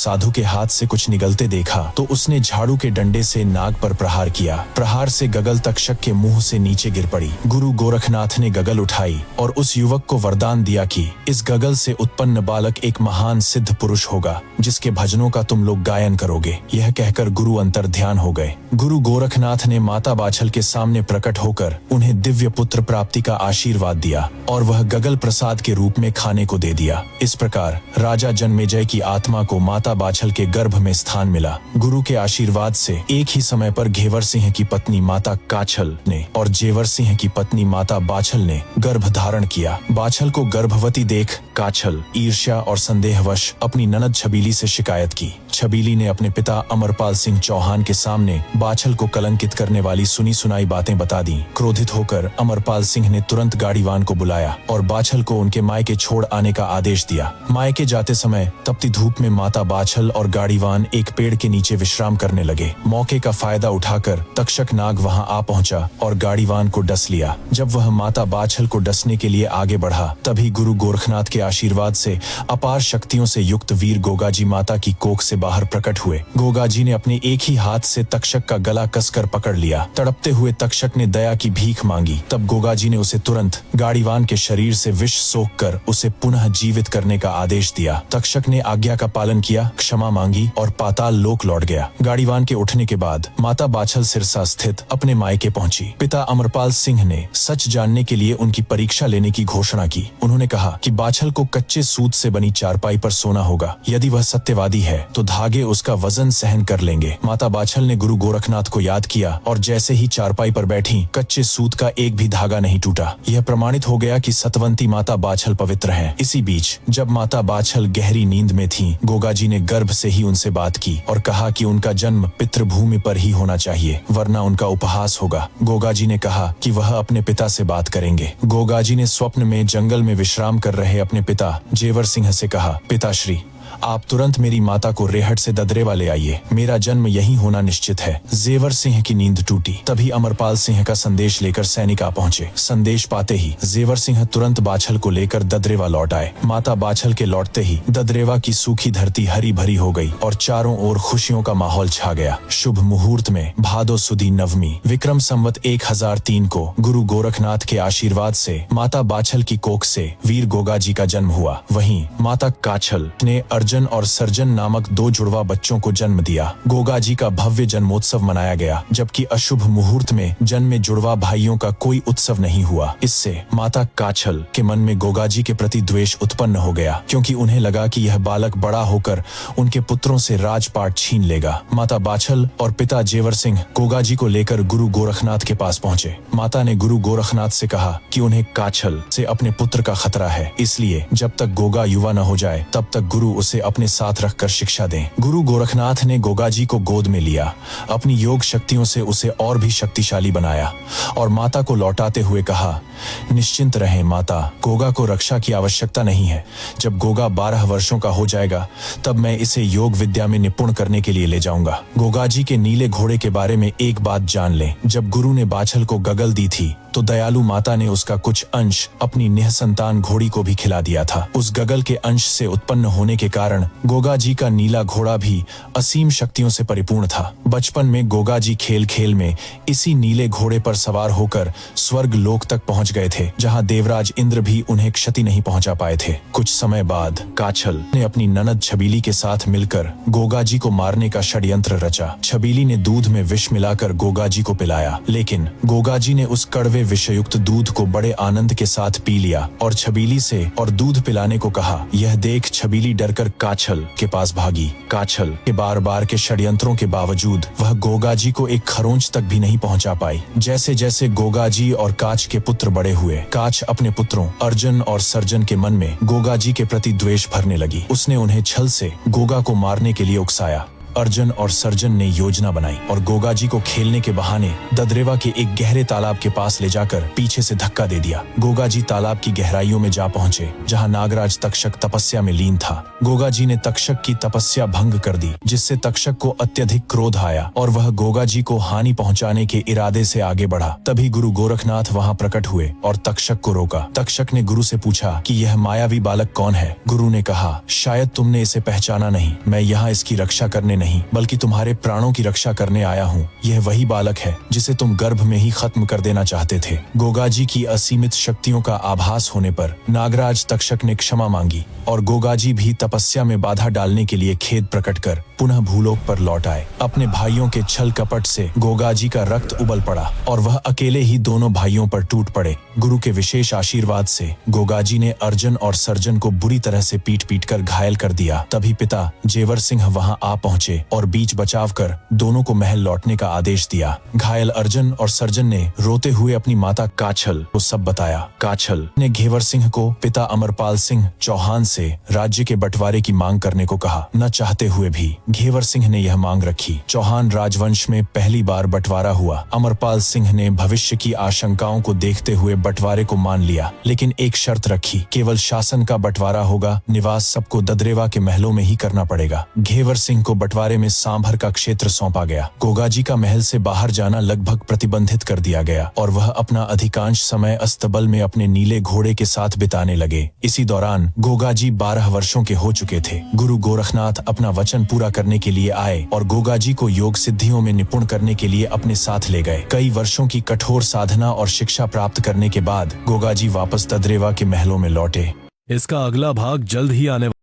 साधु के हाथ से कुछ निगलते देखा तो उसने झाड़ू के डंडे से नाग पर प्रहार किया। प्रहार से गगल तक्षक के मुंह से नीचे गिर पड़ी। गुरु गोरखनाथ ने गगल उठाई और उस युवक को वरदान दिया कि इस गगल से उत्पन्न बालक एक महान सिद्ध पुरुष होगा जिसके भजनों का तुम लोग गायन करोगे। यह कहकर गुरु अंतर ध्यान हो गए। गुरु गोरखनाथ ने माता बाछल के सामने प्रकट होकर उन्हें दिव्य पुत्र प्राप्ति का आशीर्वाद दिया और वह गगल प्रसाद के रूप में खाने को दे दिया। इस प्रकार राजा जन्मेजय की आत्मा को माता बाछल के गर्भ में स्थान मिला। गुरु के आशीर्वाद से एक ही समय पर घेवर सिंह की पत्नी माता काछल ने और जेवर सिंह की पत्नी माता बाछल ने गर्भ धारण किया। बाछल को गर्भवती देख काछल ईर्ष्या और संदेहवश अपनी ननद छबीली से शिकायत की। छबीली ने अपने पिता अमरपाल सिंह चौहान के सामने बाछल को कलंकित करने वाली सुनी सुनाई बातें बता दी। क्रोधित होकर अमरपाल सिंह ने तुरंत गाड़ीवान को बुलाया और बाछल को उनके मायके छोड़ आने का आदेश दिया। मायके जाते समय तपती धूप में माता बाछल और गाड़ीवान एक पेड़ के नीचे विश्राम करने लगे। मौके का फायदा उठाकर तक्षक नाग वहां आ पहुंचा और गाड़ीवान को डस लिया। जब वह माता बाछल को डसने के लिए आगे बढ़ा तभी गुरु गोरखनाथ के आशीर्वाद से अपार शक्तियों से युक्त वीर गोगाजी माता की कोख से बाहर प्रकट हुए। गोगाजी ने अपने एक ही हाथ से तक्षक का गला कसकर पकड़ लिया। तड़पते हुए तक्षक ने दया की भीख मांगी। तब गोगाजी ने उसे तुरंत गाड़ीवान के शरीर से विष सोख कर उसे पुनः जीवित करने का आदेश दिया। तक्षक ने आज्ञा का पालन किया, क्षमा मांगी और पाताल लोक लौट गया। गाड़ीवान के उठने के बाद माता बाछल सिरसा स्थित अपने मायके पहुंची। पिता अमरपाल सिंह ने सच जानने के लिए उनकी परीक्षा लेने की घोषणा की। उन्होंने कहा कि बाछल को कच्चे सूत से बनी चारपाई पर सोना होगा। यदि वह सत्यवादी है तो धागे उसका वजन सहन कर लेंगे। माता बाछल ने गुरु गोरखनाथ को याद किया और जैसे ही चारपाई पर बैठी कच्चे सूत का एक भी धागा नहीं टूटा। यह प्रमाणित हो गया कि सतवंती माता बाछल पवित्र है। इसी बीच जब माता बाछल गहरी नींद में थी, गोगाजी ने गर्भ से ही उनसे बात की और कहा कि उनका जन्म पितृभूमि पर ही होना चाहिए वरना उनका उपहास होगा। गोगाजी ने कहा कि वह अपने पिता से बात करेंगे। गोगाजी ने स्वप्न में जंगल में विश्राम कर रहे अपने पिता जेवर सिंह से कहा, पिताश्री आप तुरंत मेरी माता को रेहट से ददरेवा ले आइए। मेरा जन्म यहीं होना निश्चित है। जेवर सिंह की नींद टूटी। तभी अमरपाल सिंह का संदेश लेकर सैनिक आ पहुंचे। संदेश पाते ही जेवर सिंह तुरंत बाछल को लेकर ददरेवा लौट आए। माता बाछल के लौटते ही ददरेवा की सूखी धरती हरी भरी हो गई और चारों ओर खुशियों का माहौल छा गया। शुभ मुहूर्त में भादो सुदी नवमी विक्रम संवत 1003 को गुरु गोरखनाथ के आशीर्वाद से माता बाछल की कोख से वीर गोगाजी का जन्म हुआ। वहीं माता काछल ने अर्जन और सर्जन नामक 2 जुड़वा बच्चों को जन्म दिया। गोगाजी का भव्य जन्मोत्सव मनाया गया, जबकि अशुभ मुहूर्त में जन्मे जुड़वा भाइयों का कोई उत्सव नहीं हुआ। इससे माता काछल के मन में गोगाजी के प्रति द्वेष उत्पन्न हो गया, क्योंकि उन्हें लगा कि यह बालक बड़ा होकर उनके पुत्रों से राजपाट छीन लेगा। माता बाछल और पिता जेवर सिंह गोगाजी को लेकर गुरु गोरखनाथ के पास पहुंचे। माता ने गुरु गोरखनाथ से कहा कि उन्हें काछल से अपने पुत्र का खतरा है, इसलिए जब तक गोगा युवा न हो जाए तब तक गुरु उसे अपने साथ रखकर शिक्षा दें। गुरु गोरखनाथ ने गोगाजी को गोद में लिया, अपनी योग शक्तियों से उसे और भी शक्तिशाली बनाया और माता को लौटाते हुए कहा, निश्चिंत रहें माता, गोगा को रक्षा की आवश्यकता नहीं है। जब गोगा 12 वर्षों का हो जाएगा तब मैं इसे योग विद्या में निपुण करने के लिए ले जाऊंगा। गोगाजी के नीले घोड़े के बारे में एक बात जान लें, जब गुरु ने बाछल को गगल दी थी तो दयालु माता ने उसका कुछ अंश अपनी निःसंतान घोड़ी को भी खिला दिया था। उस गगल के अंश से उत्पन्न होने के कारण गोगाजी का नीला घोड़ा भी असीम शक्तियों से परिपूर्ण था। बचपन में गोगाजी खेल खेल में इसी नीले घोड़े पर सवार होकर स्वर्ग लोक तक पहुंच गए थे, जहां देवराज इंद्र भी उन्हें क्षति नहीं पहुंचा पाए थे। कुछ समय बाद काछल ने अपनी ननद छबीली के साथ मिलकर गोगाजी को मारने का षड्यंत्र रचा। छबीली ने दूध में विष मिलाकर गोगाजी को पिलाया, लेकिन गोगाजी ने उस कड़वे विषयुक्त दूध को बड़े आनंद के साथ पी लिया और छबीली से और दूध पिलाने को कहा। यह देख छबीली डरकर काछल के पास भागी। काछल के बार बार के षड्यंत्रों के बावजूद वह गोगाजी को एक खरोंच तक भी नहीं पहुंचा पाई। जैसे जैसे गोगाजी और काछ के पुत्र बड़े हुए, काछ अपने पुत्रों अर्जन और सर्जन के मन में गोगाजी के प्रति द्वेष भरने लगी। उसने उन्हें छल से गोगा को मारने के लिए उकसाया। अर्जुन और सर्जन ने योजना बनाई और गोगाजी को खेलने के बहाने ददरेवा के एक गहरे तालाब के पास ले जाकर पीछे से धक्का दे दिया। गोगाजी तालाब की गहराइयों में जा पहुंचे जहां नागराज तक्षक तपस्या में लीन था। गोगाजी ने तक्षक की तपस्या भंग कर दी, जिससे तक्षक को अत्यधिक क्रोध आया और वह गोगाजी को हानि पहुंचाने के इरादे से आगे बढ़ा। तभी गुरु गोरखनाथ वहां प्रकट हुए और तक्षक को रोका। तक्षक ने गुरु से पूछा कि यह मायावी बालक कौन है। गुरु ने कहा, शायद तुमने इसे पहचाना नहीं। मैं यहाँ इसकी रक्षा करने नहीं बल्कि तुम्हारे प्राणों की रक्षा करने आया हूँ। यह वही बालक है जिसे तुम गर्भ में ही खत्म कर देना चाहते थे। गोगाजी की असीमित शक्तियों का आभास होने पर नागराज तक्षक ने क्षमा मांगी और गोगाजी भी तपस्या में बाधा डालने के लिए खेद प्रकट कर पुनः भूलोक पर लौट आए। अपने भाइयों के छल कपट से गोगाजी का रक्त उबल पड़ा और वह अकेले ही दोनों भाइयों पर टूट पड़े। गुरु के विशेष आशीर्वाद से गोगाजी ने अर्जुन और सर्जन को बुरी तरह से पीट कर घायल कर दिया। तभी पिता जेवर सिंह वहां आ पहुंचे और बीच बचाव कर दोनों को महल लौटने का आदेश दिया। घायल अर्जुन और सर्जन ने रोते हुए अपनी माता काछल को सब बताया। काछल ने घेवर सिंह को पिता अमरपाल सिंह चौहान से राज्य के बंटवारे की मांग करने को कहा। न चाहते हुए भी घेवर सिंह ने यह मांग रखी। चौहान राजवंश में पहली बार बंटवारा हुआ। अमरपाल सिंह ने भविष्य की आशंकाओं को देखते हुए बंटवारे को मान लिया, लेकिन एक शर्त रखी, केवल शासन का बंटवारा होगा, निवास सबको ददरेवा के महलों में ही करना पड़ेगा। घेवर सिंह को बंटवारे में सांभर का क्षेत्र सौंपा गया। गोगाजी का महल से बाहर जाना लगभग प्रतिबंधित कर दिया गया और वह अपना अधिकांश समय अस्तबल में अपने नीले घोड़े के साथ बिताने लगे। इसी दौरान गोगाजी 12 वर्षों के हो चुके थे। गुरु गोरखनाथ अपना वचन पूरा करने के लिए आए और गोगाजी को योग सिद्धियों में निपुण करने के लिए अपने साथ ले गए। कई वर्षों की कठोर साधना और शिक्षा प्राप्त करने के बाद गोगाजी वापस ददरेवा के महलों में लौटे। इसका अगला भाग जल्द ही आने